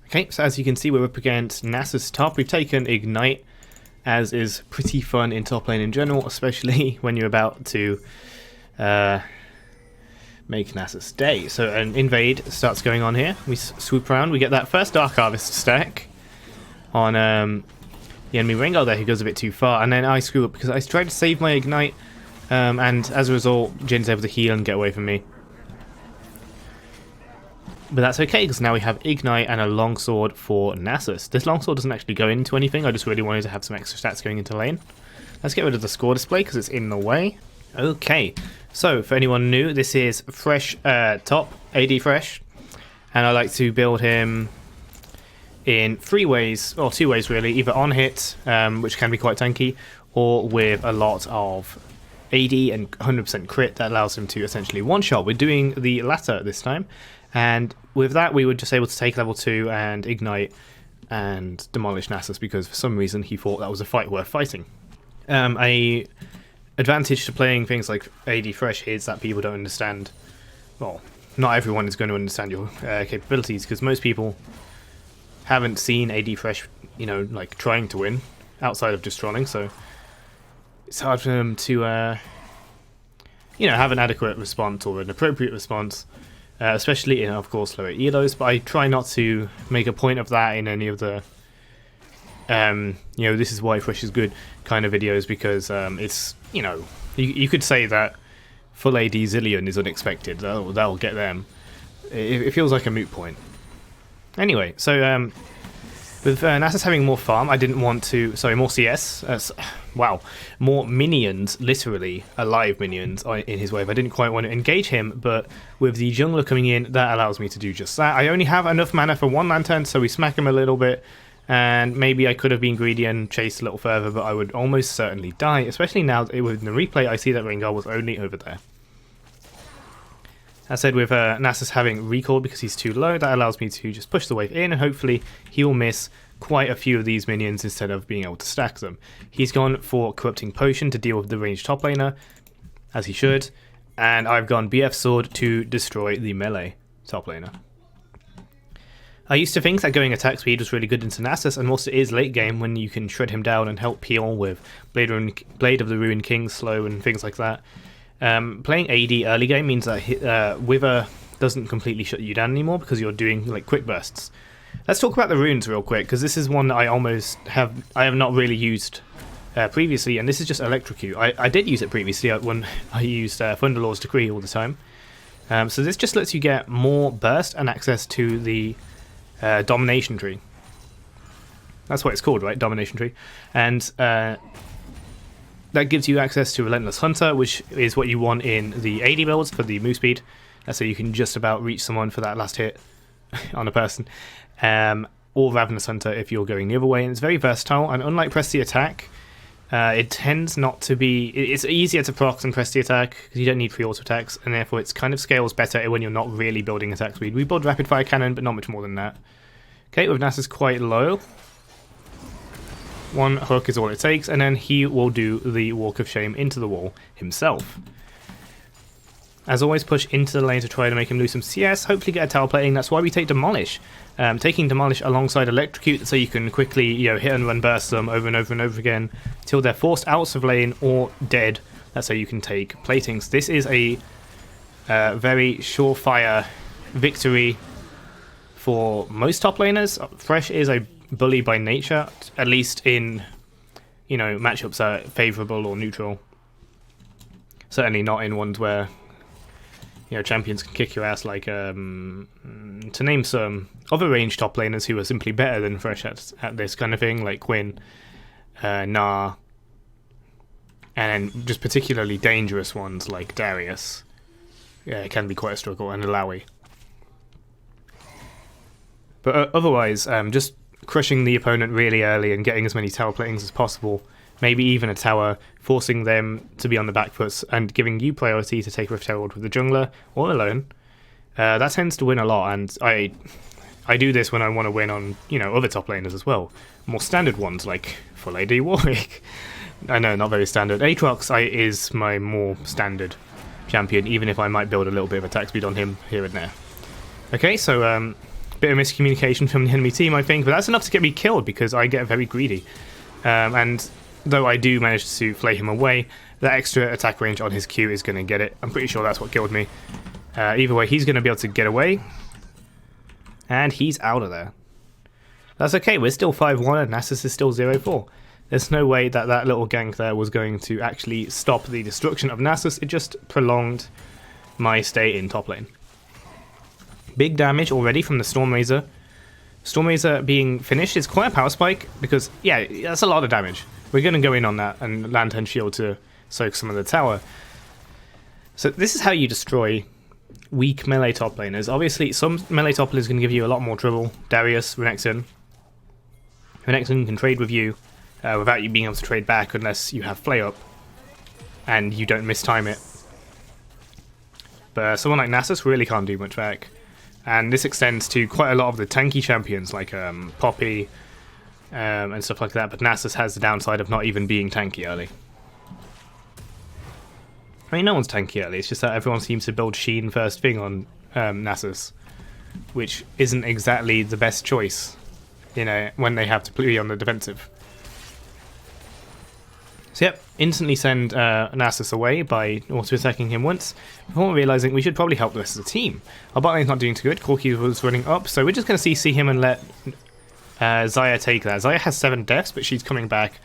Okay, so as you can see, we're up against Nasus top. We've taken Ignite, as is pretty fun in top lane in general, especially when you're about to make Nasus day. So an invade starts going on here. We swoop around. We get that first Dark Harvest stack on the enemy Rengar there, who goes a bit too far. And then I screw up because I tried to save my Ignite, and as a result, Jin's able to heal and get away from me. But that's okay, because now we have Ignite and a longsword for Nasus. This longsword doesn't actually go into anything, I just really wanted to have some extra stats going into lane. Let's get rid of the score display, because it's in the way. Okay, so for anyone new, this is Thresh top, AD Thresh. And I like to build him in 3 ways, or 2 ways really, either on hit, which can be quite tanky, or with a lot of AD and 100% crit that allows him to essentially one-shot. We're doing the latter this time. And with that, we were just able to take level 2 and Ignite and demolish Nasus, because for some reason he thought that was a fight worth fighting. A advantage to playing things like AD Thresh is that people don't understand, well, not everyone is going to understand your capabilities, because most people haven't seen AD Thresh, you know, like trying to win outside of just trolling, so it's hard for them to, you know, have an adequate response or an appropriate response. Especially in, of course, lower elos, but I try not to make a point of that in any of the, you know, this is why Thresh is good kind of videos, because it's, you know, you could say that full AD Zillion is unexpected, that'll get them. It feels like a moot point. Anyway, so with Nasus having more farm, I didn't want to, sorry, more CS, wow, more minions, literally alive minions in his wave. I didn't quite want to engage him, but with the jungler coming in, that allows me to do just that. I only have enough mana for 1 lantern, so we smack him a little bit, and maybe I could have been greedy and chased a little further, but I would almost certainly die, especially now with the replay I see that Rengar was only over there. As said, with Nasus having recall because he's too low, that allows me to just push the wave in, and hopefully he will miss quite a few of these minions instead of being able to stack them. He's gone for Corrupting Potion to deal with the ranged top laner, as he should, and I've gone BF Sword to destroy the melee top laner. I used to think that going attack speed was really good into Nasus, and whilst it is late game when you can shred him down and help peel with Blade of the Ruined King slow and things like that, playing AD early game means that Wither doesn't completely shut you down anymore because you're doing like quick bursts. Let's talk about the runes real quick, because this is one that I have not really used previously, and this is just Electrocute. I did use it previously when I used Thunderlord's Decree all the time. So this just lets you get more burst and access to the Domination Tree. That's what it's called, right? Domination Tree. And that gives you access to Relentless Hunter, which is what you want in the AD builds for the move speed. So you can just about reach someone for that last hit on a person. Or Ravenous Hunter if you're going the other way. And it's very versatile, and unlike Press the Attack, it tends not to be... It's easier to proc than Press the Attack, because you don't need free auto attacks, and therefore it kind of scales better when you're not really building attack speed. We build Rapid Fire Cannon, but not much more than that. Okay, with Nasus quite low. 1 hook is all it takes, and then he will do the Walk of Shame into the wall himself. As always, push into the lane to try to make him lose some CS, hopefully get a tower plating. That's why we take Demolish. Taking Demolish alongside Electrocute, so you can quickly, you know, hit and run burst them over and over and over again till they're forced out of lane or dead. That's how you can take platings. This is a very surefire victory for most top laners. Thresh is a bully by nature, at least in, you know, matchups are favourable or neutral. Certainly not in ones where, you know, champions can kick your ass, like, to name some other range top laners who are simply better than Thresh at this kind of thing, like Quinn, Gnar, and just particularly dangerous ones like Darius. Yeah, it can be quite a struggle, and Alawi. But otherwise, just crushing the opponent really early and getting as many tower platings as possible, maybe even a tower, forcing them to be on the back foot and giving you priority to take Rift Herald with the jungler or alone. That tends to win a lot, and I do this when I want to win on, you know, other top laners as well. More standard ones like full AD Warwick. I know, not very standard. Aatrox is my more standard champion, even if I might build a little bit of attack speed on him here and there. Okay, so Bit of miscommunication from the enemy team, I think, but that's enough to get me killed because I get very greedy. And though I do manage to flay him away, that extra attack range on his Q is going to get it. I'm pretty sure that's what killed me. Either way, he's going to be able to get away. And he's out of there. That's okay, we're still 5-1 and Nasus is still 0-4. There's no way that that little gank there was going to actually stop the destruction of Nasus. It just prolonged my stay in top lane. Big damage already from the Storm Razor. Storm Razor being finished is quite a power spike because, yeah, that's a lot of damage. We're going to go in on that and Lantern Shield to soak some of the tower. So this is how you destroy weak melee top laners. Obviously, some melee top laners are going to give you a lot more trouble. Darius, Renekton. Renekton can trade with you without you being able to trade back unless you have Flay Up and you don't mistime it. But someone like Nasus really can't do much back. And this extends to quite a lot of the tanky champions like Poppy and stuff like that. But Nasus has the downside of not even being tanky early. I mean, no one's tanky early, it's just that everyone seems to build Sheen first thing on Nasus, which isn't exactly the best choice, you know, when they have to be on the defensive. So yep, instantly send Nasus away by auto-attacking him once, before realising we should probably help the rest of the team. Our bot lane's not doing too good, Corki was running up, so we're just going to CC him and let Xayah take that. Xayah has 7 deaths, but she's coming back.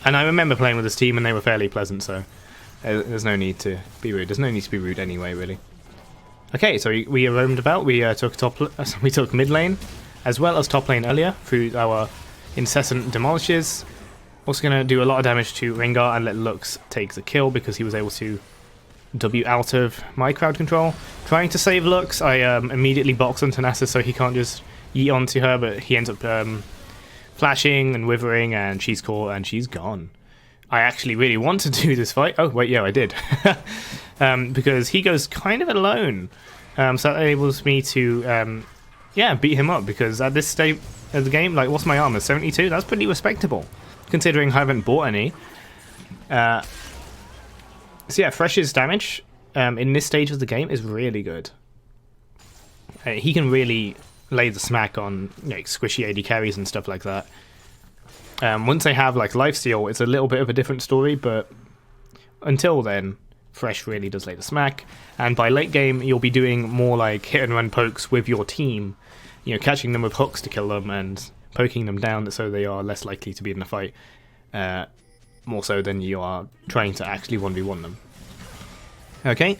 And I remember playing with this team and they were fairly pleasant, so there's no need to be rude. There's no need to be rude anyway, really. Okay, so we roamed about. We took mid lane as well as top lane earlier through our incessant demolishes. Also going to do a lot of damage to Rengar and let Lux take the kill because he was able to W out of my crowd control. Trying to save Lux, I immediately box onto Nasus so he can't just yeet onto her, but he ends up flashing and withering, and she's caught and she's gone. I actually really want to do this fight. Oh, wait, yeah, I did. Because he goes kind of alone. So that enables me to, yeah, beat him up. Because at this state of the game, like, what's my armor? 72? That's pretty respectable, considering I haven't bought any. So yeah, Thresh's damage in this stage of the game is really good. He can really lay the smack on, like, squishy AD carries and stuff like that. Once they have like lifesteal, it's a little bit of a different story, but until then, Thresh really does lay the smack. And by late game, you'll be doing more like hit and run pokes with your team, you know, catching them with hooks to kill them and poking them down so they are less likely to be in a fight, more so than you are trying to actually 1v1 them. Okay,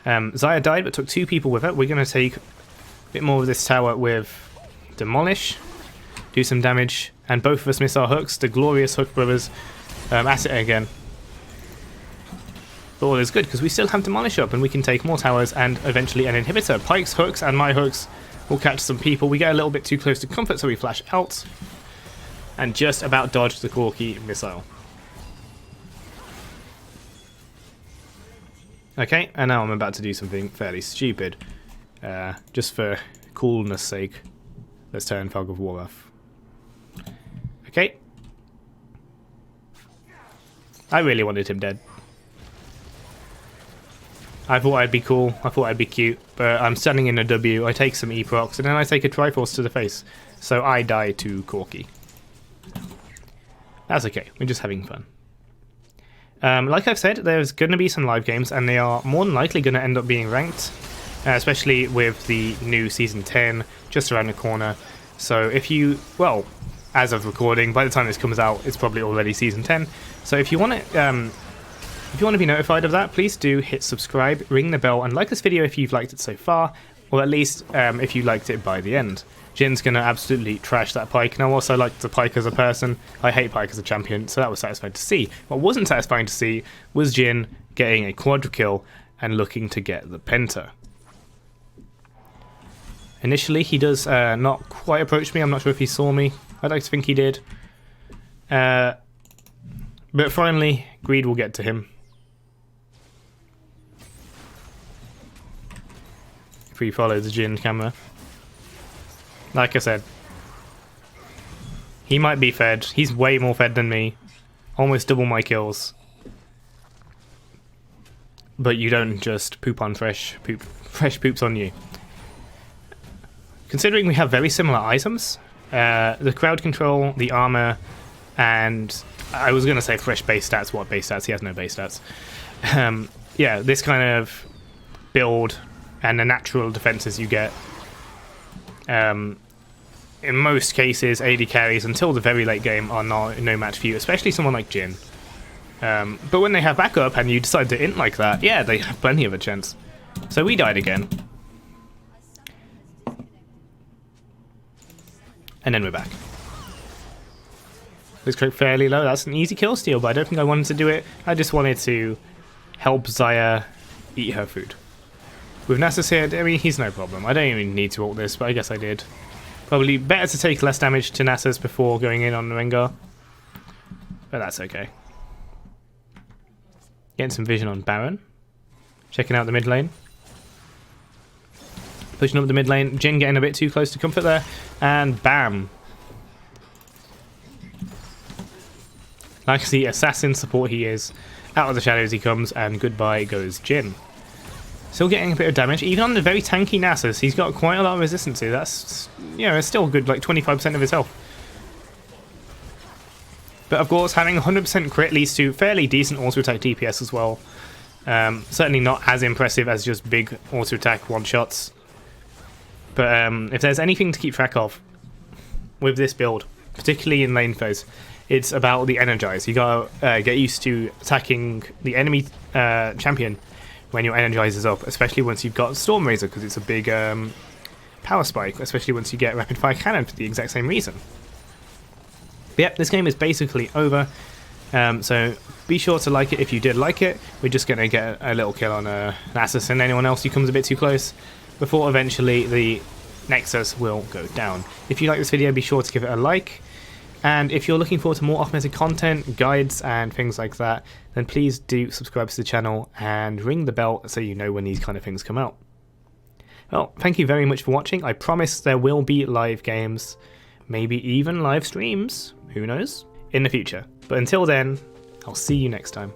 Xayah died but took 2 people with her. We're going to take a bit more of this tower with Demolish, do some damage, and both of us miss our hooks. The glorious Hook Brothers at it again. But all is good because we still have Demolish up and we can take more towers and eventually an inhibitor. Pike's hooks and my hooks will catch some people. We get a little bit too close to comfort, so we flash out and just about dodge the Corki missile. Okay, and now I'm about to do something fairly stupid. Just for coolness sake, let's turn Fog of War off. Okay. I really wanted him dead. I thought I'd be cool, I thought I'd be cute, but I'm standing in a W, I take some E-procs, and then I take a Triforce to the face. So I die to Corki. That's okay, we're just having fun. Like I've said, there's going to be some live games, and they are more than likely going to end up being ranked, especially with the new Season 10 just around the corner. So if you, well, as of recording, by the time this comes out, it's probably already Season 10. So if you want to be notified of that, please do hit subscribe, ring the bell, and like this video if you've liked it so far, or at least if you liked it by the end. Jin's going to absolutely trash that Pyke. Now, also like the Pyke as a person. I hate Pyke as a champion, so that was satisfying to see. What wasn't satisfying to see was Jin getting a quadra kill and looking to get the Penta. Initially, he does not quite approach me. I'm not sure if he saw me. I'd like to think he did. But finally, greed will get to him. If we follow the Jin camera. Like I said, he might be fed. He's way more fed than me. Almost double my kills. But you don't just poop on Thresh. Thresh poops on you. considering we have very similar items, the crowd control, the armor, and I was going to say Thresh base stats. What base stats? He has no base stats. Yeah, this kind of build and the natural defenses you get. In most cases, AD carries until the very late game are no match for you, especially someone like Jhin. But when they have backup and you decide to int like that, yeah, they have plenty of a chance. So we died again. And then we're back. This crit fairly low. That's an easy kill steal, but I don't think I wanted to do it. I just wanted to help Xayah eat her food. With Nasus here, I mean, he's no problem. I don't even need to ult this, but I guess I did. Probably better to take less damage to Nasus before going in on the Rengar. But that's okay. Getting some vision on Baron. Checking out the mid lane. Pushing up the mid lane. Jhin getting a bit too close to comfort there. And bam. Like the assassin support he is. Out of the shadows he comes, and goodbye goes Jhin. Still getting a bit of damage. Even on the very tanky Nasus, he's got quite a lot of resistance to. That's, you know, it's still good, like 25% of his health. But of course, having 100% crit leads to fairly decent auto-attack DPS as well. Certainly not as impressive as just big auto-attack one-shots. But if there's anything to keep track of with this build, particularly in lane phase, it's about the Energize. You gotta get used to attacking the enemy champion when your Energize is up, especially once you've got Storm Razor, because it's a big power spike, especially once you get Rapid Fire Cannon for the exact same reason. But yep, this game is basically over, so be sure to like it if you did like it. We're just going to get a little kill on Nasus and anyone else who comes a bit too close, before eventually the Nexus will go down. If you like this video, be sure to give it a like. And if you're looking forward to more off-meta content, guides and things like that, then please do subscribe to the channel and ring the bell so you know when these kind of things come out. Well, thank you very much for watching. I promise there will be live games, maybe even live streams, who knows, in the future. But until then, I'll see you next time.